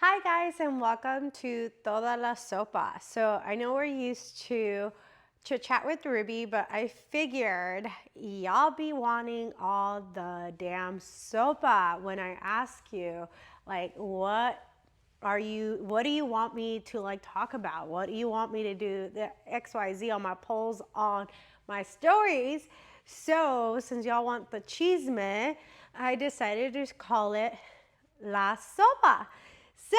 Hi guys and welcome to Toda La Sopa. So I know we're used to chit chat with Ruby, but I figured y'all be wanting all the damn sopa when I ask you, like, what do you want me to like talk about? What do you want me to do? The XYZ on my polls on my stories. So since y'all want the chisme, I decided to call it La Sopa. So,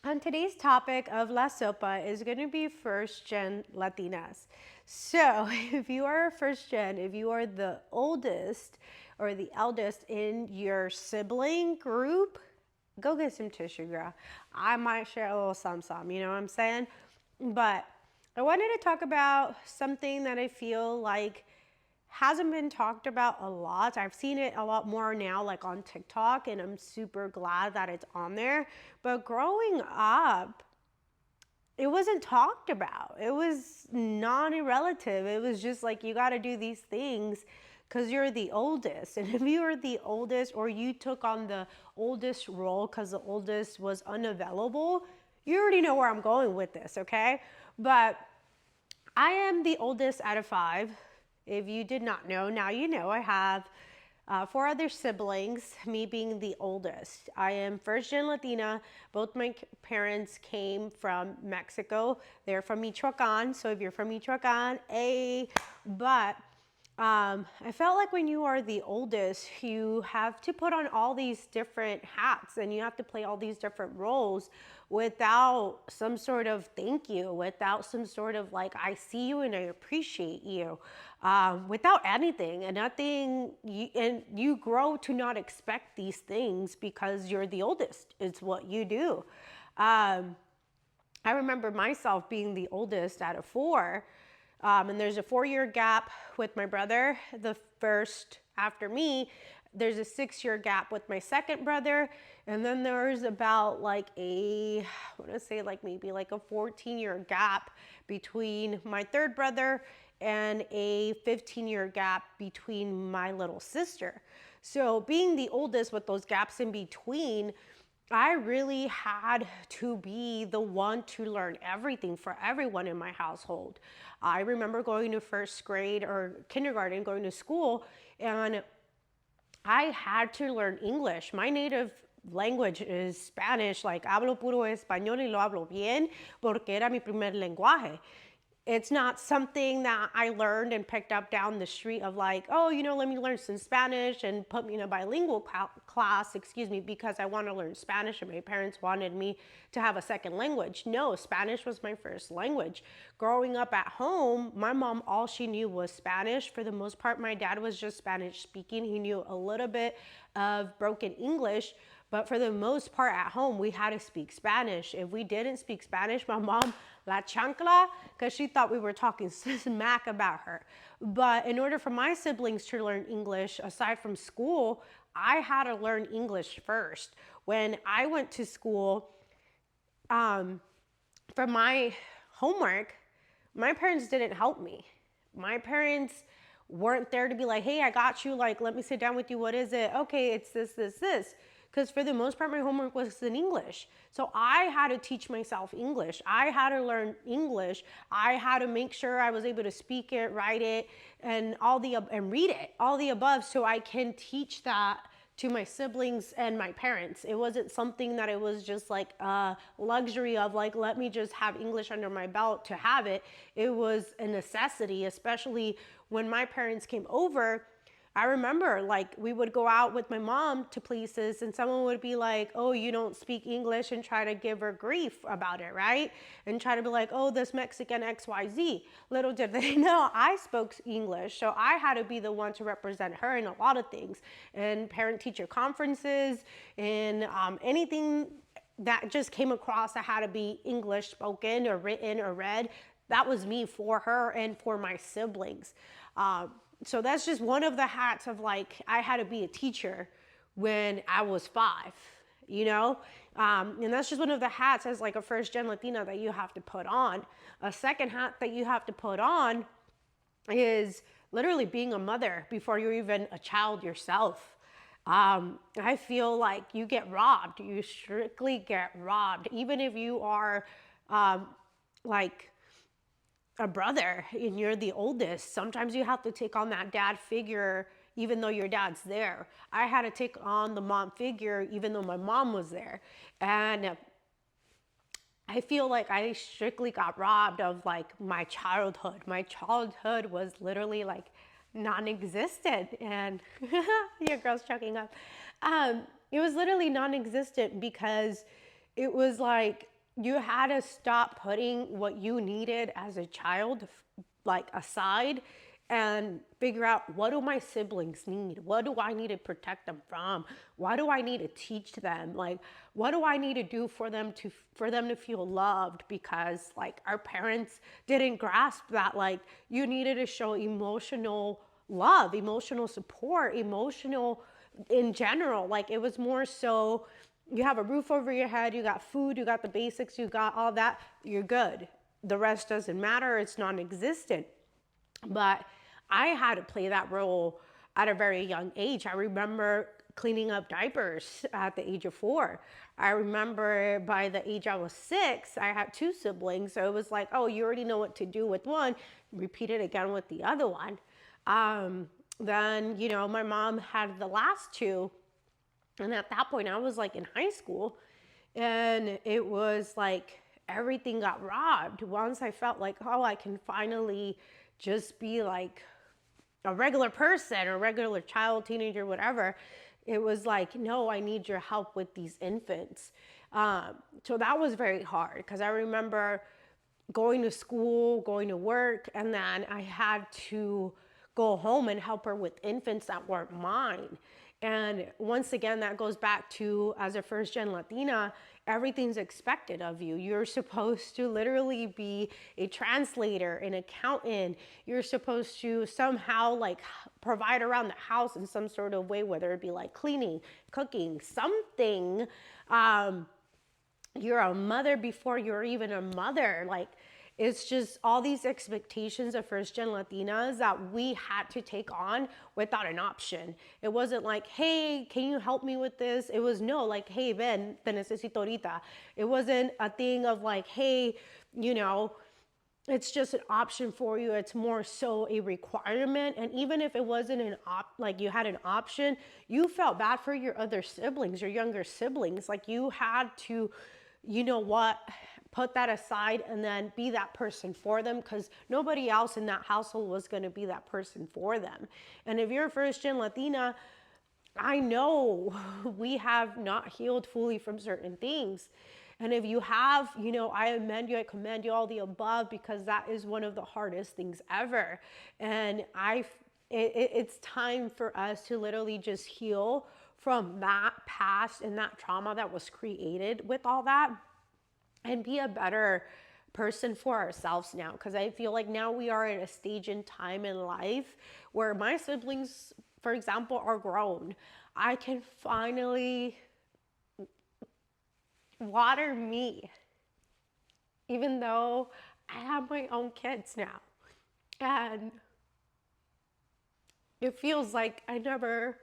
on today's topic of La Sopa is going to be first gen Latinas. So, if you are a first gen, if you are the oldest or the eldest in your sibling group, go get some tissue, girl. I might share a little some, you know what I'm saying? But I wanted to talk about something that I feel like hasn't been talked about a lot. I've seen it a lot more now, like on TikTok, and I'm super glad that it's on there. But growing up, it wasn't talked about. It was non-relative. It was just like, you got to do these things because you're the oldest. And if you were the oldest or you took on the oldest role because the oldest was unavailable, you already know where I'm going with this, okay? But I am the oldest out of 5. If you did not know, now you know. I have 4 other siblings, me being the oldest. I am first gen Latina. Both my parents came from Mexico. They're from Michoacan. So if you're from Michoacan, but I felt like when you are the oldest, you have to put on all these different hats and you have to play all these different roles without some sort of thank you, without some sort of like, I see you and I appreciate you, without anything and nothing. And you grow to not expect these things because you're the oldest. It's what you do. I remember myself being the oldest out of 4. And there's a 4-year gap with my brother, the first after me. There's a 6-year gap with my second brother. And then there's about like I want to say like maybe like a 14-year gap between my third brother and a 15-year gap between my little sister. So being the oldest with those gaps in between, I really had to be the one to learn everything for everyone in my household. I remember going to first grade or kindergarten, going to school, and I had to learn English. My native language is Spanish, like hablo puro español y lo hablo bien porque era mi primer lenguaje. It's not something that I learned and picked up down the street of like, oh, let me learn some Spanish and put me in a bilingual class, because I want to learn Spanish and my parents wanted me to have a second language. No, Spanish was my first language. Growing up at home, my mom, all she knew was Spanish. For the most part, my dad was just Spanish speaking. He knew a little bit of broken English, but for the most part at home, we had to speak Spanish. If we didn't speak Spanish, my mom, la chancla, because she thought we were talking smack about her. But in order for my siblings to learn English, aside from school, I had to learn English first. When I went to school, for my homework, my parents didn't help me. My parents weren't there to be like, hey, I got you. Like, let me sit down with you. What is it? Okay, it's this. Because for the most part, my homework was in English. So I had to teach myself English. I had to learn English. I had to make sure I was able to speak it, write it, and read it, all the above, so I can teach that to my siblings and my parents. It wasn't something that it was just like a luxury of like, let me just have English under my belt to have it. It was a necessity, especially when my parents came over. I remember like we would go out with my mom to places and someone would be like, oh, you don't speak English, and try to give her grief about it, right? And try to be like, oh, this Mexican XYZ. Little did they know I spoke English, so I had to be the one to represent her in a lot of things, and parent-teacher conferences, and anything that just came across that had to be English spoken or written or read. That was me for her and for my siblings. So that's just one of the hats of like, I had to be a teacher when I was 5, and that's just one of the hats as like a first gen Latina that you have to put on. A second hat that you have to put on is literally being a mother before you're even a child yourself. I feel like you get robbed. You strictly get robbed. Even if you are um, like a brother and you're the oldest, sometimes you have to take on that dad figure even though your dad's there. I had to take on the mom figure even though my mom was there. And I feel like I strictly got robbed of like my childhood. My childhood was literally like non-existent, and your girl's choking up. It was literally non-existent because it was like you had to stop putting what you needed as a child like aside and figure out, what do my siblings need? What do I need to protect them from? What do I need to teach them? Like, what do I need to do for them to feel loved? Because like our parents didn't grasp that like you needed to show emotional love, emotional support, emotional in general. Like it was more so you have a roof over your head, you got food, you got the basics, you got all that, you're good. The rest doesn't matter, it's non-existent. But I had to play that role at a very young age. I remember cleaning up diapers at the age of 4. I remember by the age I was 6, I had 2 siblings. So it was like, oh, you already know what to do with one, repeat it again with the other one. Then, my mom had the last 2. And at that point, I was like in high school. And it was like everything got robbed. Once I felt like, oh, I can finally just be like a regular person or regular child, teenager, whatever, it was like, no, I need your help with these infants. So that was very hard because I remember going to school, going to work, and then I had to go home and help her with infants that weren't mine. And once again, that goes back to, as a first gen Latina, everything's expected of you. You're supposed to literally be a translator, an accountant. You're supposed to somehow like provide around the house in some sort of way, whether it be like cleaning, cooking, something. You're a mother before you're even a mother. Like, it's just all these expectations of first gen Latinas that we had to take on without an option. It wasn't like, hey, can you help me with this? It was no, like, hey, ven, te necesito ahorita. It wasn't a thing of like, hey, it's just an option for you. It's more so a requirement. And even if it wasn't like you had an option, you felt bad for your other siblings, your younger siblings. Like you had to, put that aside and then be that person for them, because nobody else in that household was going to be that person for them. And if you're a first gen Latina, I know we have not healed fully from certain things. And if you have, I amend you, I commend you, all the above, because that is one of the hardest things ever. And it's time for us to literally just heal from that past and that trauma that was created with all that, and be a better person for ourselves now. Because I feel like now we are at a stage in time in life where my siblings, for example, are grown. I can finally water me, even though I have my own kids now. And it feels like I never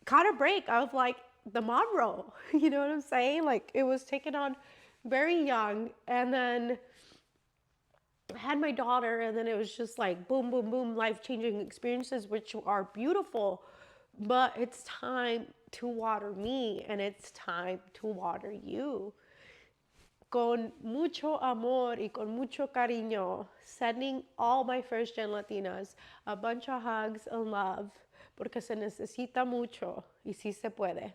caught a break of like the mom role. You know what I'm saying? Like it was taken on very young, and then I had my daughter, and then it was just like boom, boom, boom, life-changing experiences, which are beautiful. But it's time to water me, and it's time to water you. Con mucho amor y con mucho cariño, sending all my first gen Latinas a bunch of hugs and love, porque se necesita mucho y sí se puede.